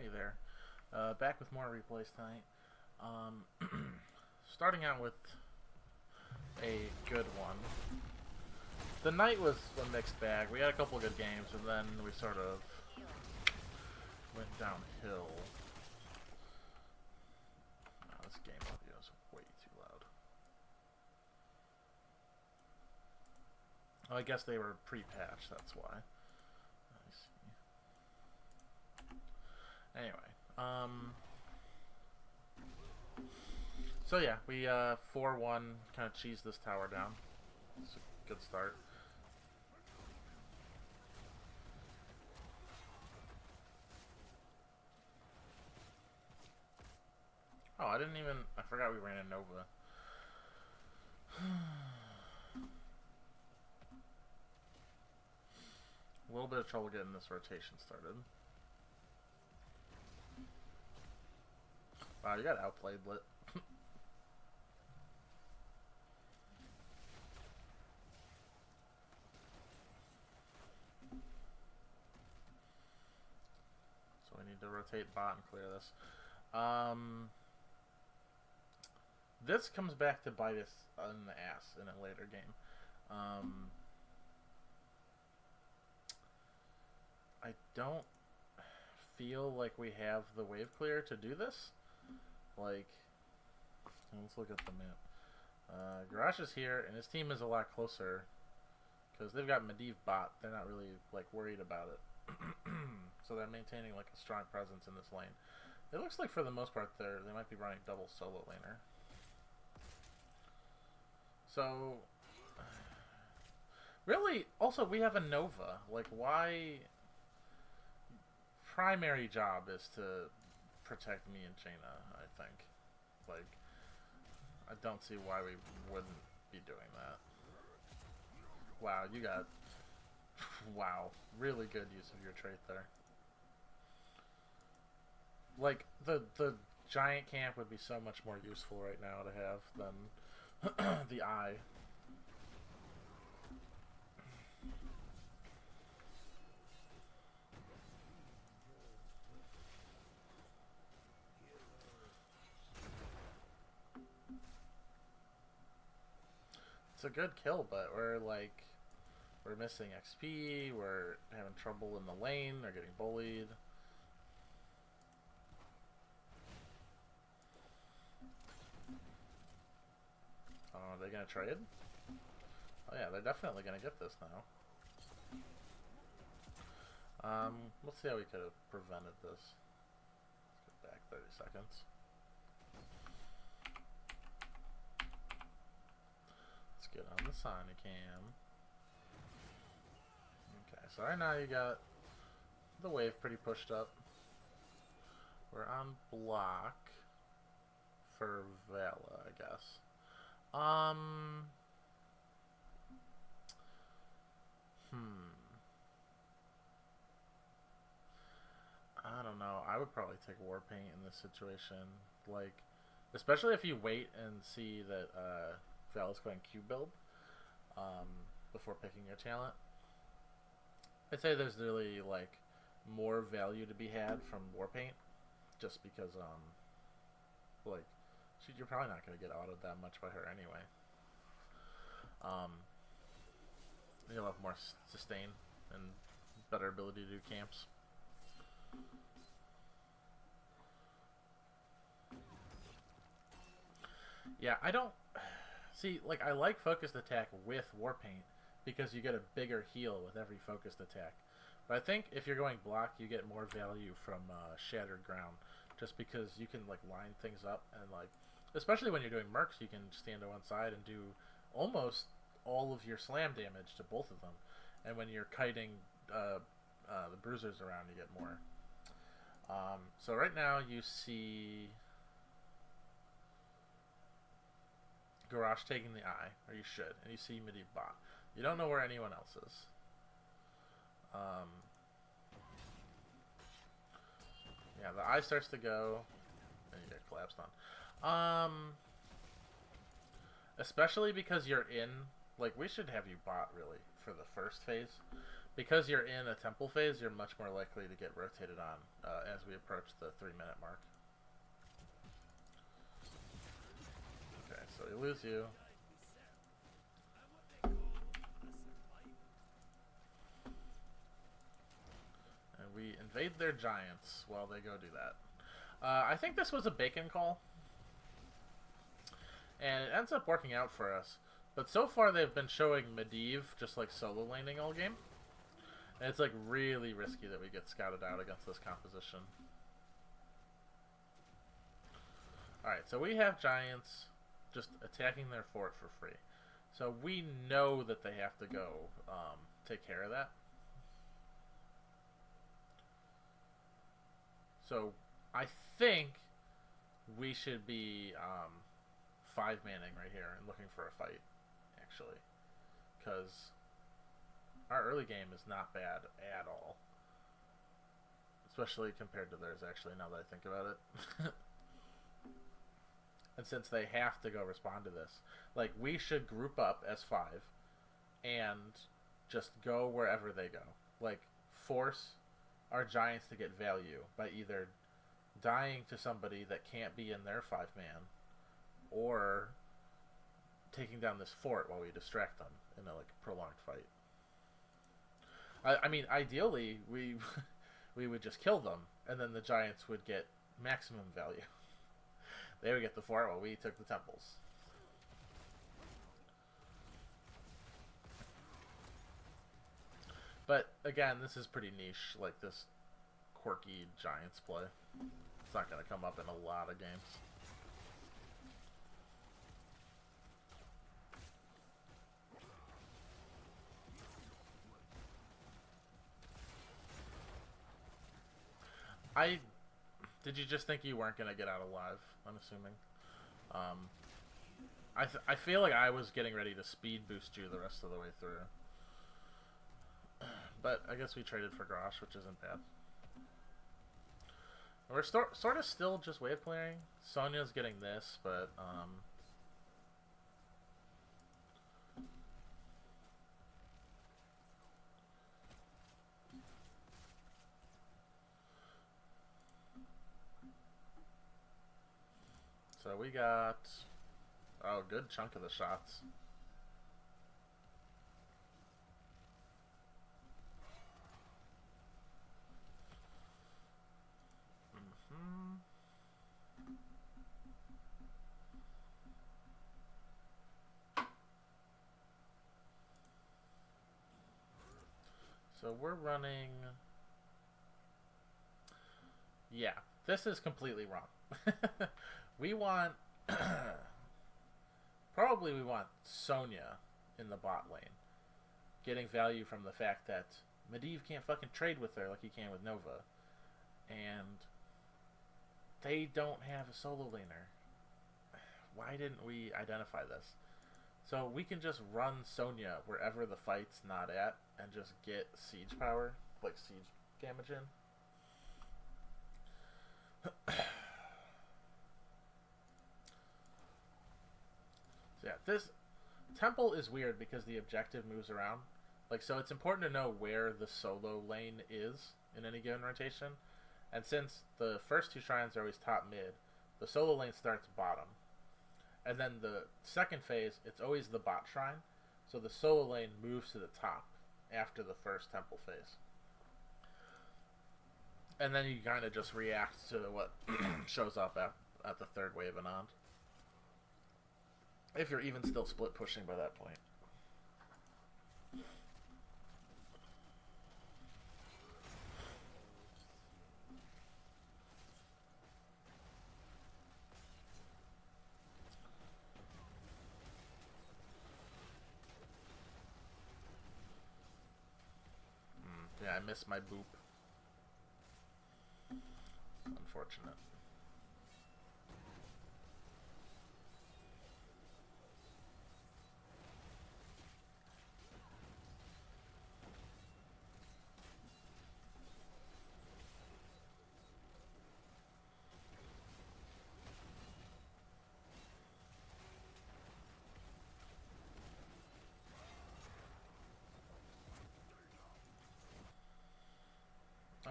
Hey there. Back with more replays tonight. Um, Starting out with a good one. The night was a mixed bag. We had a couple good games, and then we sort of went downhill. Oh, this game audio is way too loud. Oh, I guess they were pre-patched, that's why. I see. Anyway, so yeah, we 4-1 kind of cheesed this tower down. It's a good start. Oh, I forgot we ran a Nova. A little bit of trouble getting this rotation started. Wow, you got outplayed, Lit. So we need to rotate bot and clear this. This comes back to bite us in the ass in a later game. I don't feel like we have the wave clear to do this. Like, let's look at the map. Garage is here, and his team is a lot closer because they've got Medivh bot. They're not really like worried about it, so they're maintaining like a strong presence in this lane. It looks like for the most part they might be running double solo laner. So, really, also we have a Nova. Like, why? Primary job is to protect me and Jaina, I think. Like, I don't see why we wouldn't be doing that. Wow, you got... Wow, really good use of your trait there. Like, the giant camp would be so much more useful right now to have than the eye. It's a good kill, but we're missing XP, we're having trouble in the lane, they're getting bullied. Oh, are they gonna trade? Oh yeah, they're definitely gonna get this now. Let's see how we could have prevented this. Let's get back 30 seconds. Let's get on the Sonicam. Okay, so right now you got the wave pretty pushed up. We're on block for Vela, I guess. I don't know. I would probably take Warpaint in this situation. Like, especially if you wait and see that Vela's going Q build before picking your talent. I'd say there's really, like, more value to be had from Warpaint. Just because, like, you're probably not going to get autoed that much by her anyway. You'll have more sustain and better ability to do camps. Yeah, I don't... See, like, I like focused attack with Warpaint because you get a bigger heal with every focused attack. But I think if you're going block, you get more value from Shattered Ground. Just because you can, like, line things up and, like... Especially when you're doing mercs, you can stand to one side and do almost all of your slam damage to both of them. And when you're kiting the bruisers around, you get more. So right now you see Garage taking the eye, or you should, and you see Medivh bot. You don't know where anyone else is. Yeah, the eye starts to go, and you get collapsed on. Especially because you're in, like, we should have you bot, really, for the first phase. because you're in a temple phase, you're much more likely to get rotated on as we approach the 3-minute mark. Okay, so we lose you. And we invade their giants while they go do that. I think this was a bacon call. And it ends up working out for us. But so far they've been showing Medivh just like solo laning all game. And it's like really risky that we get scouted out against this composition. Alright, so we have giants just attacking their fort for free. So we know that they have to go take care of that. So I think we should be 5-manning right here and looking for a fight, actually. Because our early game is not bad at all. Especially compared to theirs, actually, now that I think about it. And since they have to go respond to this, like, we should group up as 5 and just go wherever they go. Like, force our giants to get value by either dying to somebody that can't be in their 5-man or taking down this fort while we distract them in a, like, prolonged fight. I mean, ideally, we would just kill them, and then the giants would get maximum value. They would get the fort while we took the temples. But, again, this is pretty niche, like this quirky giants play. It's not going to come up in a lot of games. Did you just think you weren't going to get out alive, I'm assuming? I feel like I was getting ready to speed boost you the rest of the way through. But I guess we traded for Grosh, which isn't bad. We're sort of still just wave clearing. Sonya's getting this, but so we got a good chunk of the shots. So we're running... Yeah, this is completely wrong. We want... Probably we want Sonya in the bot lane. Getting value from the fact that Medivh can't fucking trade with her like he can with Nova. And they don't have a solo laner. Why didn't we identify this? So we can just run Sonya wherever the fight's not at and just get siege power, like siege damage in. So yeah, this temple is weird because the objective moves around. Like, so it's important to know where the solo lane is in any given rotation. And since the first 2 shrines are always top mid, the solo lane starts bottom. And then the second phase, it's always the bot shrine. So the solo lane moves to the top after the first temple phase. And then you kind of just react to what shows up at the 3rd wave and on. If you're even still split pushing by that point. Yeah, I missed my boop. Unfortunate.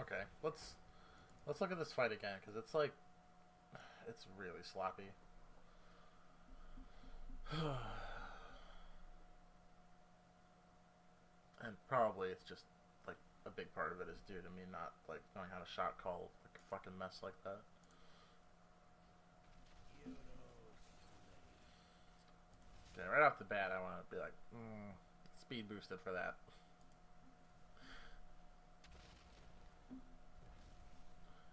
Okay, let's look at this fight again, because it's like, it's really sloppy. And probably it's just, like, a big part of it is due to me not, like, knowing how to shot call like a fucking mess like that. Okay, right off the bat, I want to be like, speed boosted for that.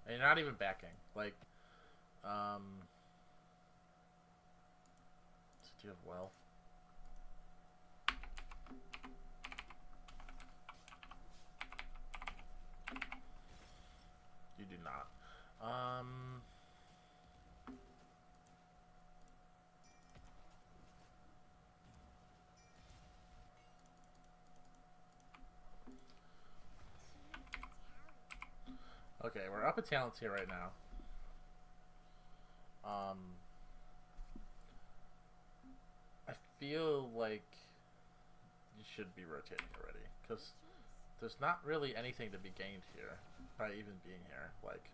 And you're not even backing. Like, do you have well? You do not. Okay, we're up a talents here right now. I feel like you should be rotating already, because there's not really anything to be gained here by even being here. Like,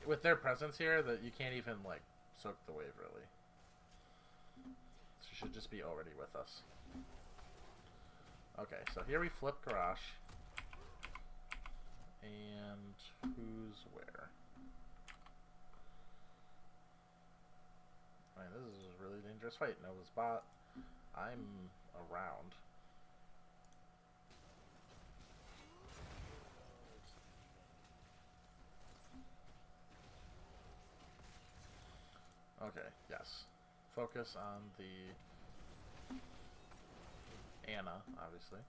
with their presence here, that you can't even, like, soak the wave, really. So you should just be already with us. Okay, so here we flip Garrosh. And who's where? Alright, this is a really dangerous fight. Nova's bot. I'm around. Okay, yes. Focus on the Anna, obviously.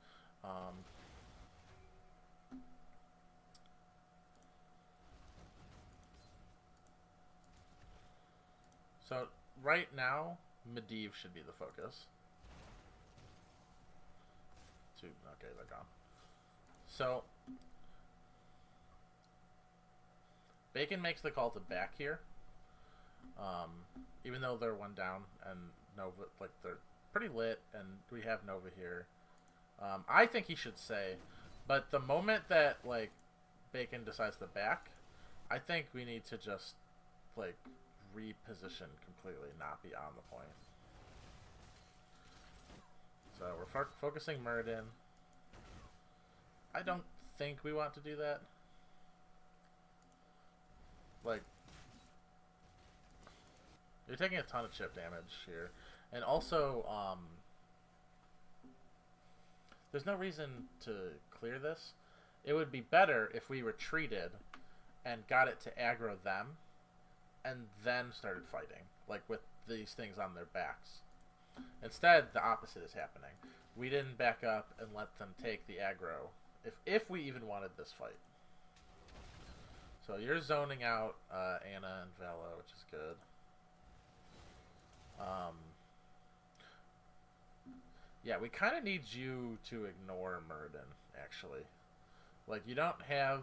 So, right now, Medivh should be the focus. Okay, they're gone. So, Bacon makes the call to back here. Even though they're one down and Nova, like, they're pretty lit, and we have Nova here. I think he should say, but the moment that, like, Bacon decides to back, I think we need to just, like, reposition completely, not be on the point. So we're focusing Muradin. I don't think we want to do that. Like, you're taking a ton of chip damage here. And also, there's no reason to clear this. It would be better if we retreated and got it to aggro them and then started fighting, like with these things on their backs. Instead, the opposite is happening. We didn't back up and let them take the aggro, if we even wanted this fight. So you're zoning out Anna and Vela, which is good. Yeah, we kind of need you to ignore Muradin, actually. Like, you don't have,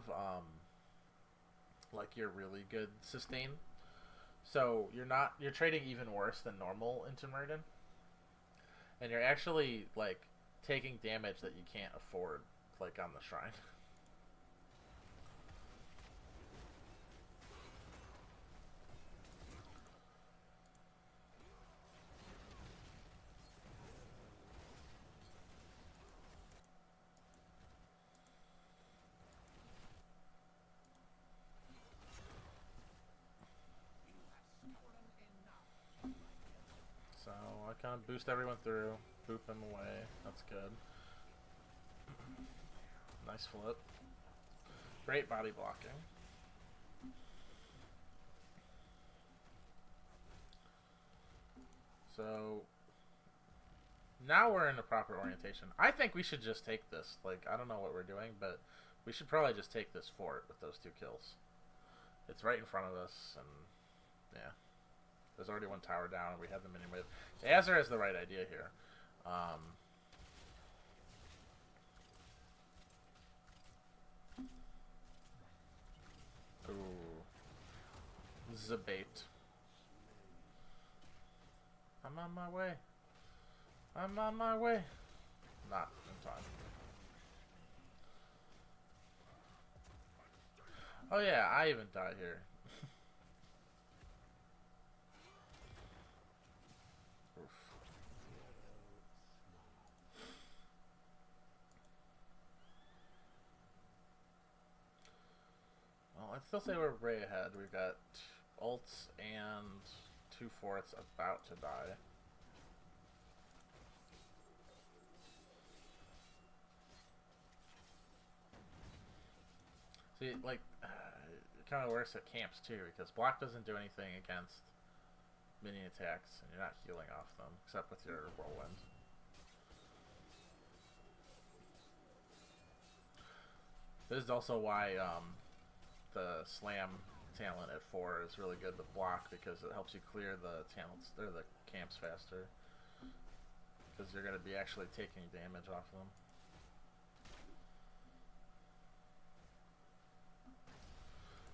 like, your really good sustain. So you're trading even worse than normal into Muradin. And you're actually, like, taking damage that you can't afford, like, on the shrine. So I kind of boost everyone through, boop them away. That's good. Nice flip. Great body blocking. So now we're in the proper orientation. I think we should just take this. Like, I don't know what we're doing, but we should probably just take this fort with those 2 kills. It's right in front of us, and yeah. There's already one tower down, and we have the minion wave. Azir has the right idea here. Ooh. Zabate. I'm on my way. I'm on my way. Not in time. Oh yeah, I even die here. Oof. Well, I'd still say we're way ahead. We've got ults and two fourths about to die. See, like, it kind of works at camps too, because block doesn't do anything against minion attacks, and you're not healing off them, except with your whirlwind. This is also why the slam talent at 4 is really good with block, because it helps you clear the talents or the camps faster, because you're going to be actually taking damage off them.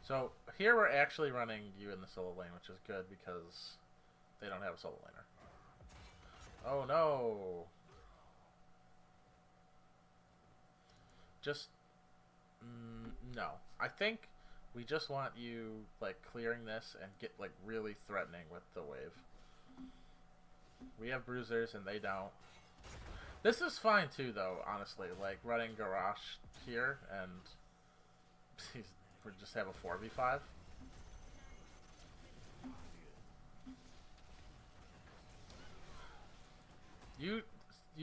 So here we're actually running you in the solo lane, which is good because they don't have a solo laner. Oh no! Just no. I think we just want you like clearing this and get like really threatening with the wave. We have bruisers and they don't. This is fine too, though. Honestly, like running Garrosh here and we just have a 4v5. You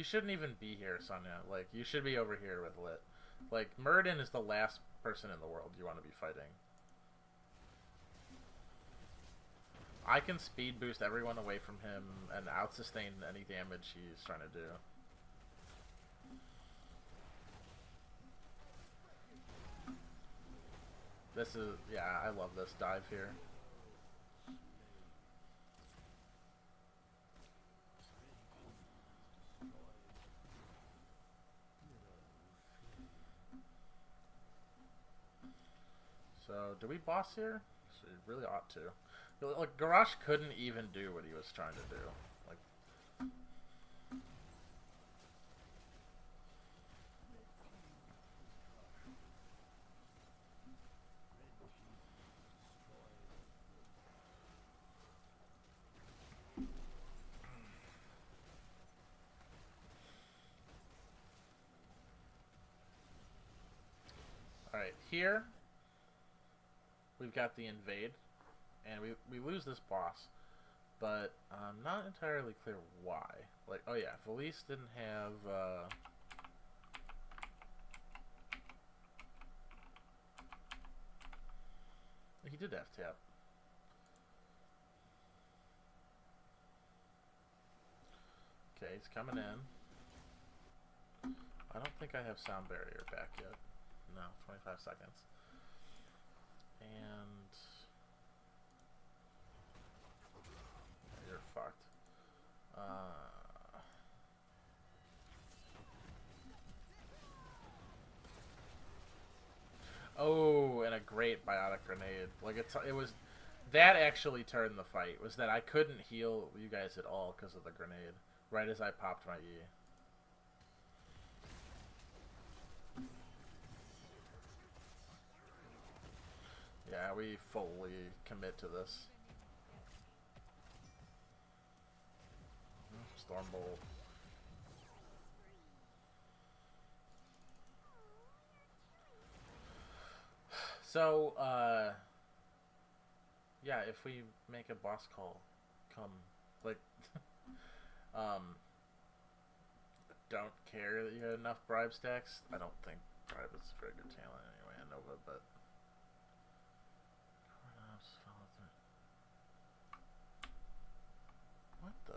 shouldn't even be here, Sonya. Like you should be over here with Lit. Like Muradin is the last person in the world you want to be fighting. I can speed boost everyone away from him and out sustain any damage he's trying to do. This is, yeah, I love this dive here. So, do we boss here? So we really ought to. Like, Garrosh couldn't even do what he was trying to do. Like, alright, here we've got the invade, and we lose this boss, but I'm not entirely clear why. Like, oh yeah, Valise didn't have, he did have tap. Okay, he's coming in. I don't think I have sound barrier back yet. No, 25 seconds. And you're fucked. Oh, and a great biotic grenade. Like it was that actually turned the fight. Was that I couldn't heal you guys at all because of the grenade. Right as I popped my E. Yeah, we fully commit to this. Stormbolt. So, yeah, if we make a boss call, come, like, don't care that you had enough bribe stacks. I don't think bribe is a very good talent anyway, I know, but what the?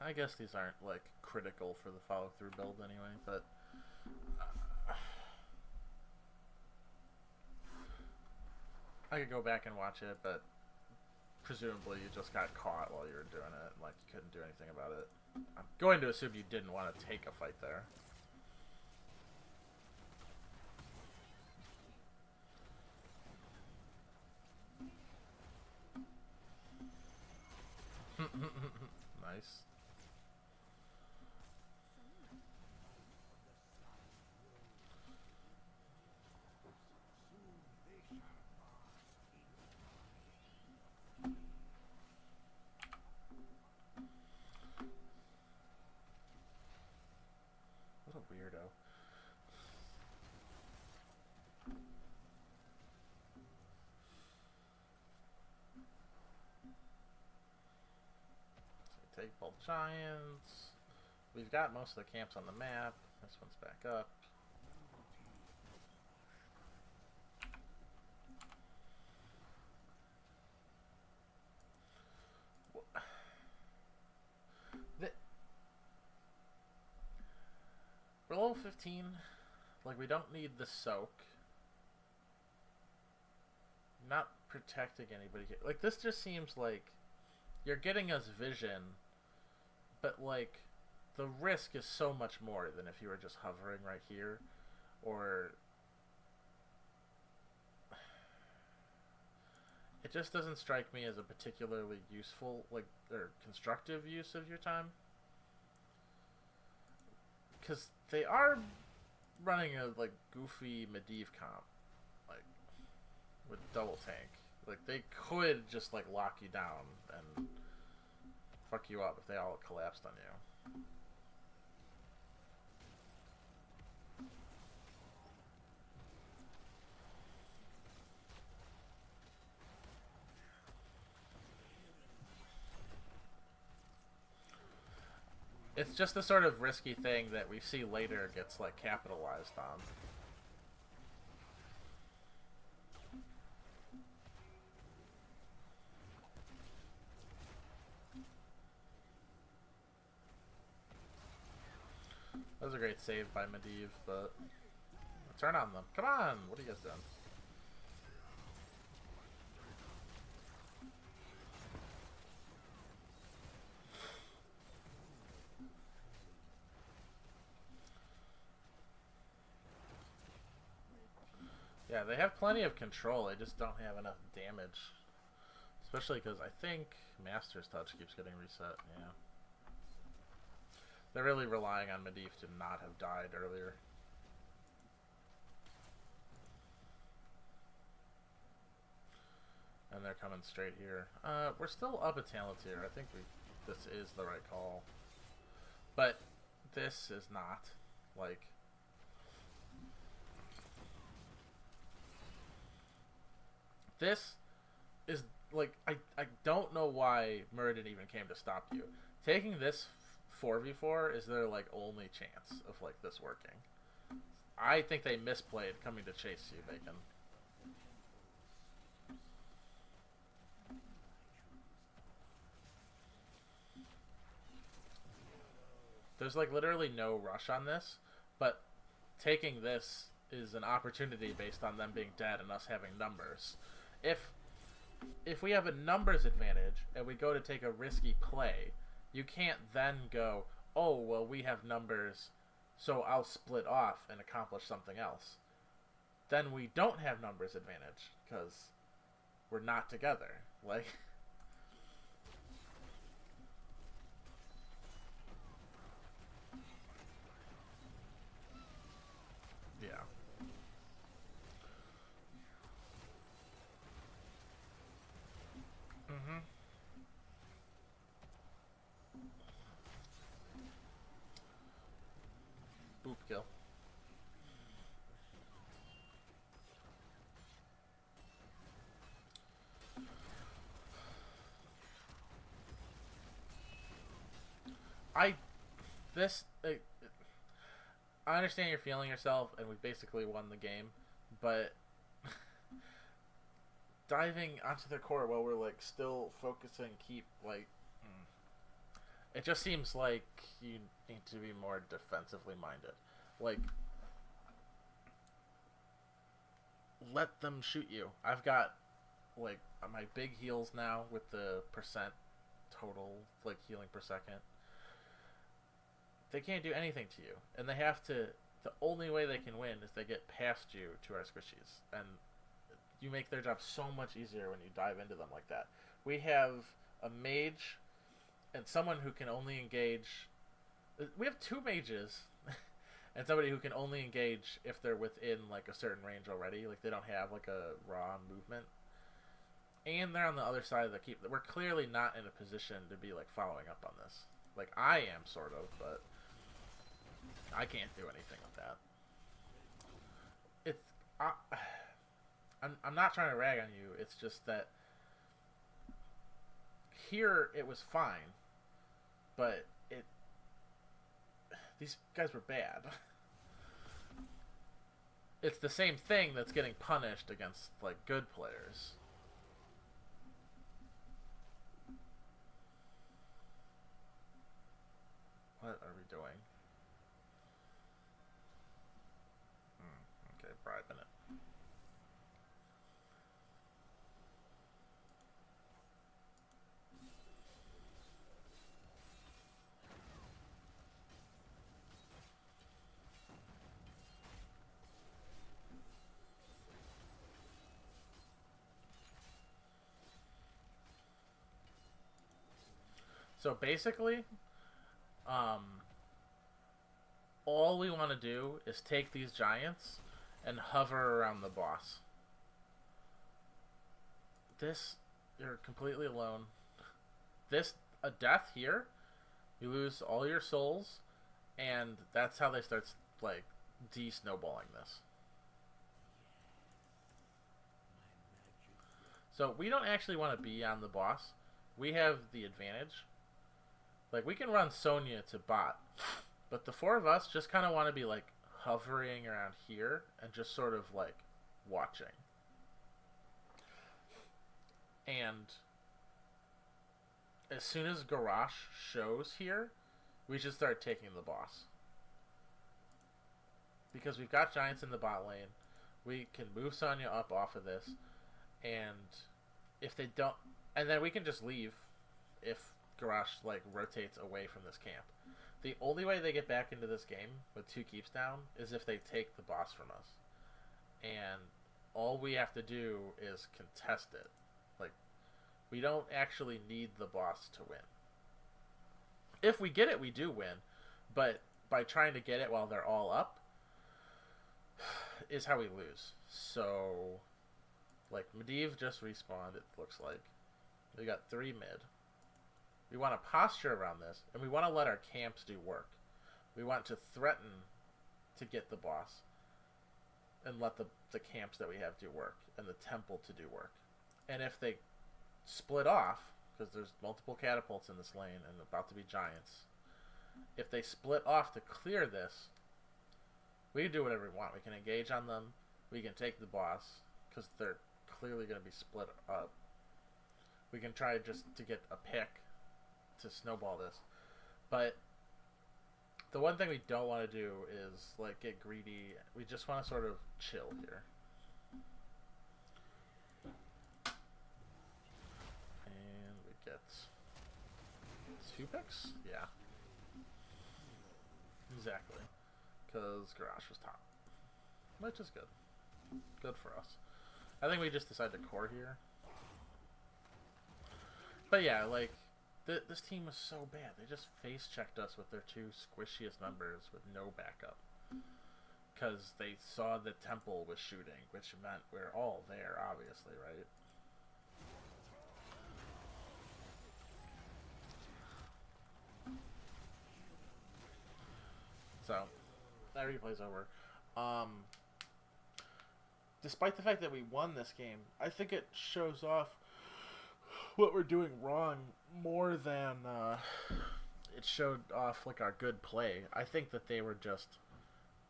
I guess these aren't like critical for the follow through build anyway, but I could go back and watch it, but presumably you just got caught while you were doing it, like you couldn't do anything about it. I'm going to assume you didn't want to take a fight there. Nice. weirdo. So take both giants. We've got most of the camps on the map. This one's back up. We're level 15. Like, we don't need the soak. Not protecting anybody. Like, this just seems like you're getting us vision, but, like, the risk is so much more than if you were just hovering right here. Or... it just doesn't strike me as a particularly useful, like, or constructive use of your time. Because they are running a, like, goofy Medivh comp, like, with double tank. Like, they could just, like, lock you down and fuck you up if they all collapsed on you. It's just the sort of risky thing that we see later gets, like, capitalized on. That was a great save by Medivh, but... turn on them. Come on! What are you guys doing? Yeah, they have plenty of control, they just don't have enough damage. Especially because I think Master's Touch keeps getting reset, yeah. They're really relying on Medivh to not have died earlier. And they're coming straight here. We're still up a talent here. I think this is the right call. But this is not. Like... this is, like, I don't know why Muradin even came to stop you. Taking this 4v4 is their, like, only chance of, like, this working. I think they misplayed coming to chase you, Bacon. There's, like, literally no rush on this, but taking this is an opportunity based on them being dead and us having numbers. If we have a numbers advantage and we go to take a risky play, you can't then go, oh, well, we have numbers, so I'll split off and accomplish something else. Then we don't have numbers advantage, because we're not together. Like... yeah. Mm-hmm. Boop kill. I understand you're feeling yourself, and we basically won the game, but diving onto their core while we're, like, still focusing, it just seems like you need to be more defensively minded. Like, let them shoot you. I've got, like, my big heals now with the percent total, like, healing per second. They can't do anything to you, and they have to... the only way they can win is they get past you to our squishies, and you make their job so much easier when you dive into them like that. We have a mage and someone who can only engage... we have two mages and somebody who can only engage if they're within, like, a certain range already. Like, they don't have, like, a raw movement. And they're on the other side of the keep. We're clearly not in a position to be, like, following up on this. Like, I am, sort of, but... I can't do anything with that. It's I, I'm not trying to rag on you. It's just that here it was fine, but these guys were bad. It's the same thing that's getting punished against like good players. What are we doing? Okay, bribing it. So basically, all we want to do is take these giants and hover around the boss. This, you're completely alone. This, a death here, you lose all your souls, and that's how they start, like, de-snowballing this. So we don't actually want to be on the boss. We have the advantage. Like, we can run Sonya to bot, but the four of us just kind of want to be, like, hovering around here and just sort of, like, watching. And as soon as Garrosh shows here, we should start taking the boss. Because we've got giants in the bot lane. We can move Sonya up off of this. And if they don't... And then we can just leave if Garrosh, like, rotates away from this camp. The only way they get back into this game with 2 keeps down is if they take the boss from us. And all we have to do is contest it. Like, we don't actually need the boss to win. If we get it, we do win. But by trying to get it while they're all up is how we lose. So, like, Medivh just respawned, it looks like. We got 3 mid. We want to posture around this, and we want to let our camps do work. We want to threaten to get the boss and let the camps that we have do work, and the temple to do work. And if they split off, because there's multiple catapults in this lane and about to be giants, if they split off to clear this, we can do whatever we want. We can engage on them, we can take the boss, because they're clearly going to be split up. We can try just to get a pick to snowball this. But the one thing we don't want to do is, like, get greedy. We just want to sort of chill here. And we get 2 picks? Yeah. Exactly. Because Garrosh was top. Which is good. Good for us. I think we just decided to core here. But yeah, like, this team was so bad. They just face-checked us with their 2 squishiest members with no backup. Because they saw the temple was shooting, which meant we're all there, obviously, right? So, that replay's over. Despite the fact that we won this game, I think it shows off what we're doing wrong more than it showed off, like, our good play. I think that they were just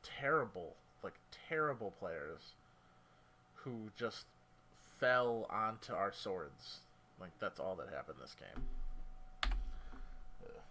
terrible, like, terrible players who just fell onto our swords. Like, that's all that happened this game. Ugh.